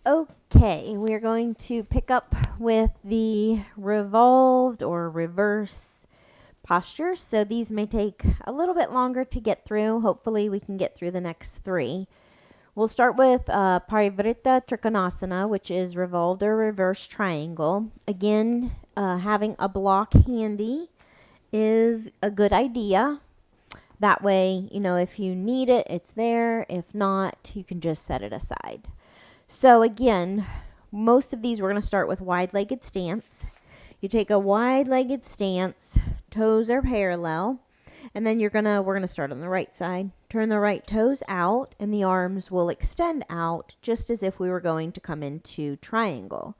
Okay, we're going to pick up with the revolved or reverse postures. So these may take a little bit longer to get through. Hopefully we can get through the next three. We'll start with Parivrtta Trikonasana, which is revolved or reverse triangle. Again, having a block handy is a good idea. That way, if you need it, it's there. If not, you can just set it aside. So again, most of these we're going to start with wide-legged stance. You take a wide-legged stance, toes are parallel, and then we're going to start on the right side. Turn the right toes out and the arms will extend out just as if we were going to come into triangle.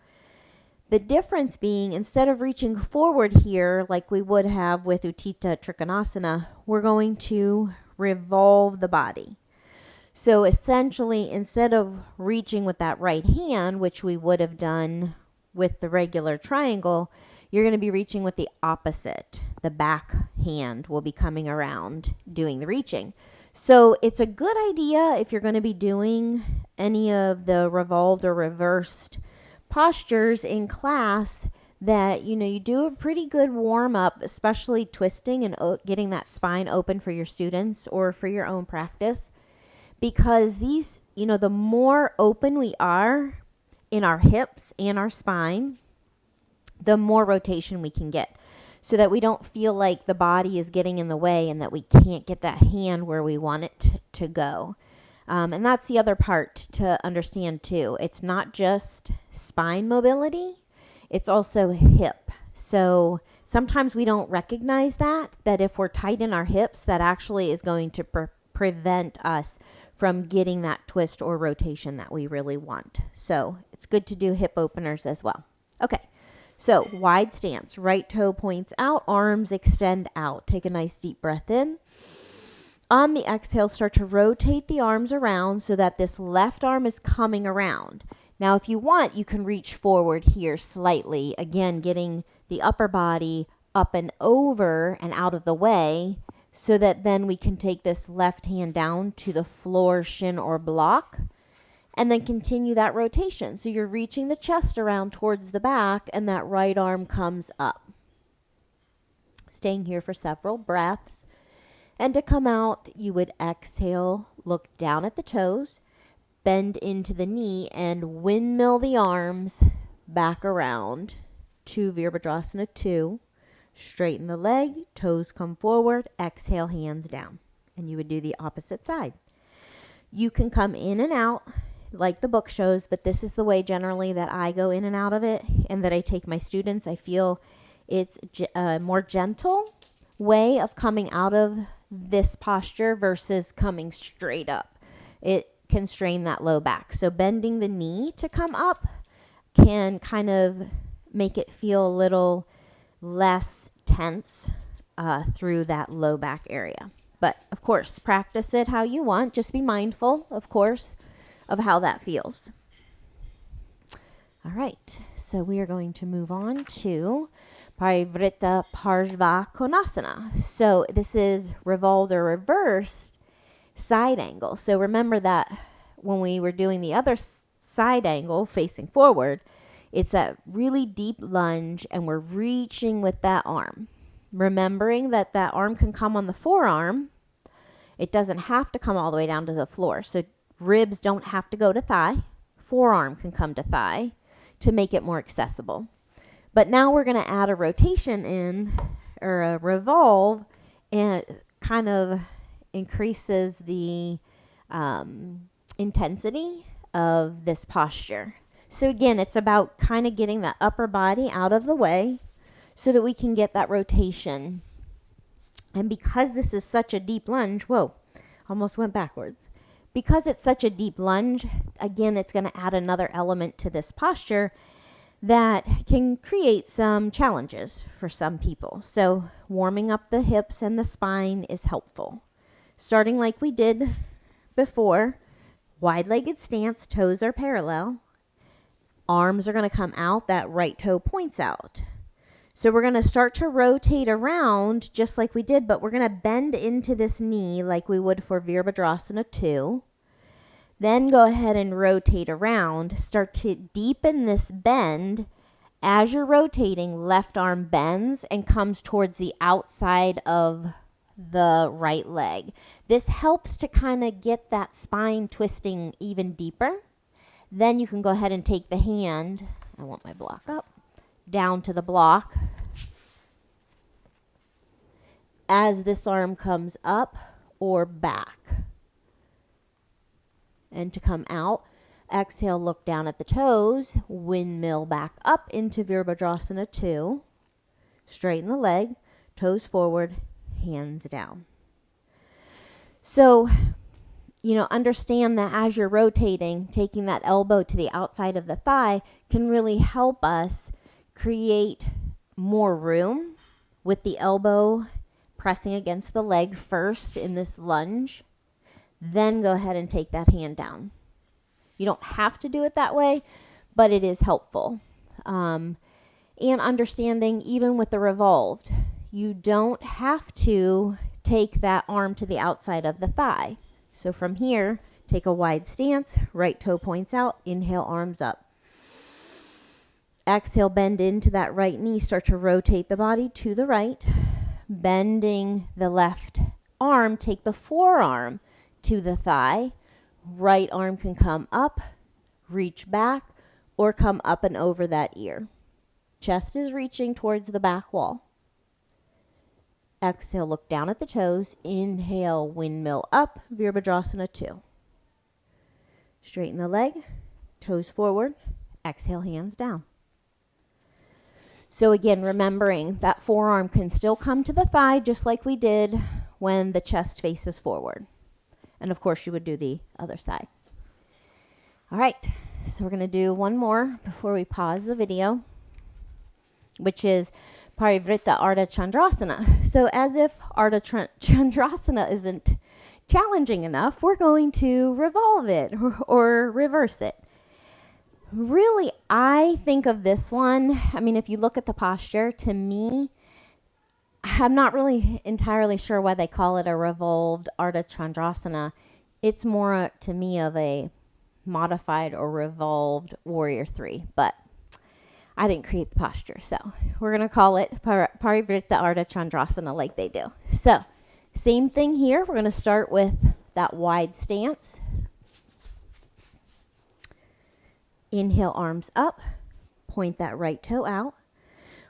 The difference being, instead of reaching forward here like we would have with Utthita Trikonasana, we're going to revolve the body. So essentially, instead of reaching with that right hand, which we would have done with the regular triangle, you're going to be reaching with the opposite. The back hand will be coming around doing the reaching. So it's a good idea if you're going to be doing any of the revolved or reversed postures in class that, you do a pretty good warm up, especially twisting and getting that spine open for your students or for your own practice. Because these, the more open we are in our hips and our spine, the more rotation we can get so that we don't feel like the body is getting in the way and that we can't get that hand where we want it to go. And that's the other part to understand too. It's not just spine mobility, it's also hip. So sometimes we don't recognize that if we're tight in our hips, that actually is going to prevent us from getting that twist or rotation that we really want. So it's good to do hip openers as well. Okay, so wide stance, right toe points out, arms extend out. Take a nice deep breath in. On the exhale, start to rotate the arms around so that this left arm is coming around. Now, if you want, you can reach forward here slightly, again, getting the upper body up and over and out of the way, so that then we can take this left hand down to the floor, shin, or block, and then continue that rotation. So you're reaching the chest around towards the back, and that right arm comes up. Staying here for several breaths. And to come out, you would exhale, look down at the toes, bend into the knee, and windmill the arms back around to Virabhadrasana 2. Straighten the leg, toes come forward, exhale, hands down. And you would do the opposite side. You can come in and out like the book shows, but this is the way generally that I go in and out of it and that I take my students. I feel it's a more gentle way of coming out of this posture versus coming straight up. It can strain that low back. So bending the knee to come up can kind of make it feel a little less tense through that low back area. But of course, practice it how you want. Just be mindful, of course, of how that feels. All right, so we are going to move on to Parivrtta Parshva Konasana. So this is revolved or reversed side angle. So remember that when we were doing the other side angle facing forward, it's that really deep lunge and we're reaching with that arm. Remembering that arm can come on the forearm. It doesn't have to come all the way down to the floor. So ribs don't have to go to thigh. Forearm can come to thigh to make it more accessible. But now we're going to add a rotation in, or a revolve, and it kind of increases the intensity of this posture. So again, it's about kind of getting that upper body out of the way so that we can get that rotation. And because this is such a deep lunge, whoa, almost went backwards. Because it's such a deep lunge, again, it's going to add another element to this posture that can create some challenges for some people. So warming up the hips and the spine is helpful. Starting like we did before, wide-legged stance, toes are parallel. Arms are going to come out, that right toe points out. So we're going to start to rotate around just like we did, but we're going to bend into this knee like we would for Virabhadrasana 2. Then go ahead and rotate around. Start to deepen this bend. As you're rotating, left arm bends and comes towards the outside of the right leg. This helps to kind of get that spine twisting even deeper. Then you can go ahead and take the hand, I want my block up, down to the block. As this arm comes up or back. And to come out, exhale, look down at the toes, windmill back up into Virabhadrasana 2. Straighten the leg, toes forward, hands down. So, understand that as you're rotating, taking that elbow to the outside of the thigh can really help us create more room with the elbow pressing against the leg first in this lunge. Then go ahead and take that hand down. You don't have to do it that way, but it is helpful. And understanding, even with the revolved, you don't have to take that arm to the outside of the thigh. So from here, take a wide stance, right toe points out, inhale, arms up. Exhale, bend into that right knee, start to rotate the body to the right. Bending the left arm, take the forearm to the thigh. Right arm can come up, reach back, or come up and over that ear. Chest is reaching towards the back wall. Exhale, look down at the toes. Inhale, windmill up, Virabhadrasana 2. Straighten the leg, toes forward. Exhale, hands down. So again, remembering that forearm can still come to the thigh just like we did when the chest faces forward. And of course, you would do the other side. All right, so we're going to do one more before we pause the video, which is Parivritta Ardha Chandrasana. So as if Ardha Chandrasana isn't challenging enough, we're going to revolve it or reverse it. Really, I think of this one, if you look at the posture, to me, I'm not really entirely sure why they call it a revolved Ardha Chandrasana. It's more to me of a modified or revolved Warrior 3, but I didn't create the posture, so we're going to call it Parivritta Ardha Chandrasana like they do. So, same thing here. We're going to start with that wide stance. Inhale, arms up. Point that right toe out.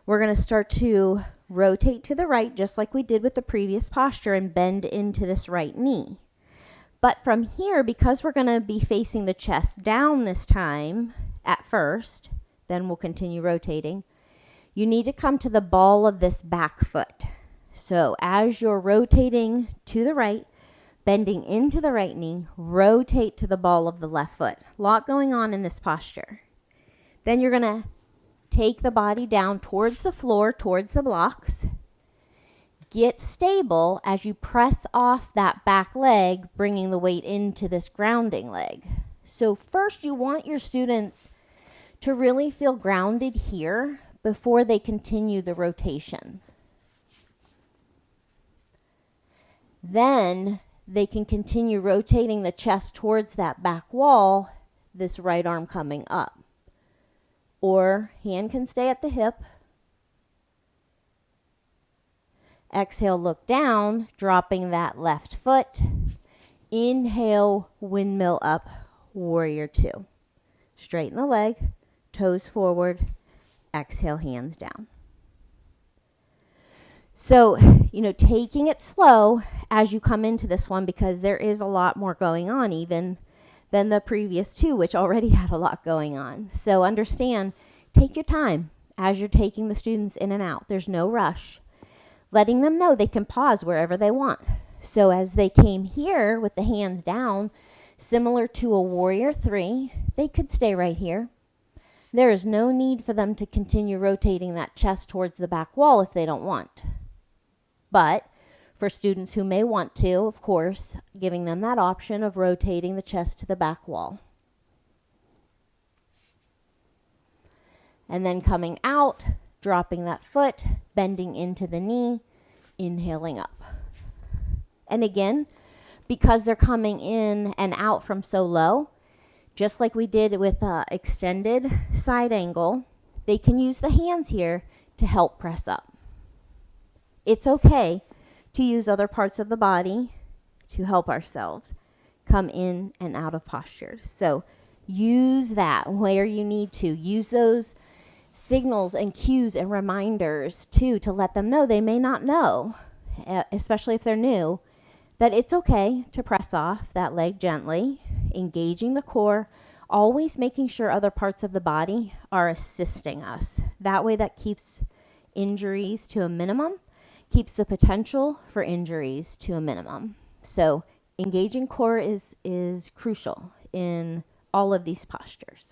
We're going to start to rotate to the right, just like we did with the previous posture, and bend into this right knee. But from here, because we're going to be facing the chest down this time at first, then we'll continue rotating, you need to come to the ball of this back foot. So as you're rotating to the right, bending into the right knee, rotate to the ball of the left foot. A lot going on in this posture. Then you're going to take the body down towards the floor, towards the blocks. Get stable as you press off that back leg, bringing the weight into this grounding leg. So first, you want your students to really feel grounded here before they continue the rotation. Then they can continue rotating the chest towards that back wall, this right arm coming up. Or hand can stay at the hip. Exhale, look down, dropping that left foot. Inhale, windmill up, Warrior 2. Straighten the leg, toes forward. Exhale, hands down. So, taking it slow as you come into this one, because there is a lot more going on even than the previous two, which already had a lot going on. So understand, take your time as you're taking the students in and out. There's no rush. Letting them know they can pause wherever they want. So as they came here with the hands down, similar to a Warrior 3, they could stay right here. There is no need for them to continue rotating that chest towards the back wall if they don't want. But for students who may want to, of course, giving them that option of rotating the chest to the back wall. And then coming out, dropping that foot, bending into the knee, inhaling up. And again, because they're coming in and out from so low, just like we did with extended side angle, they can use the hands here to help press up. It's okay to use other parts of the body to help ourselves come in and out of postures. So use that where you need to. Use those signals and cues and reminders too, to let them know. They may not know, especially if they're new, that it's okay to press off that leg gently, engaging the core, always making sure other parts of the body are assisting us. That way that keeps injuries to a minimum, keeps the potential for injuries to a minimum. So engaging core is crucial in all of these postures.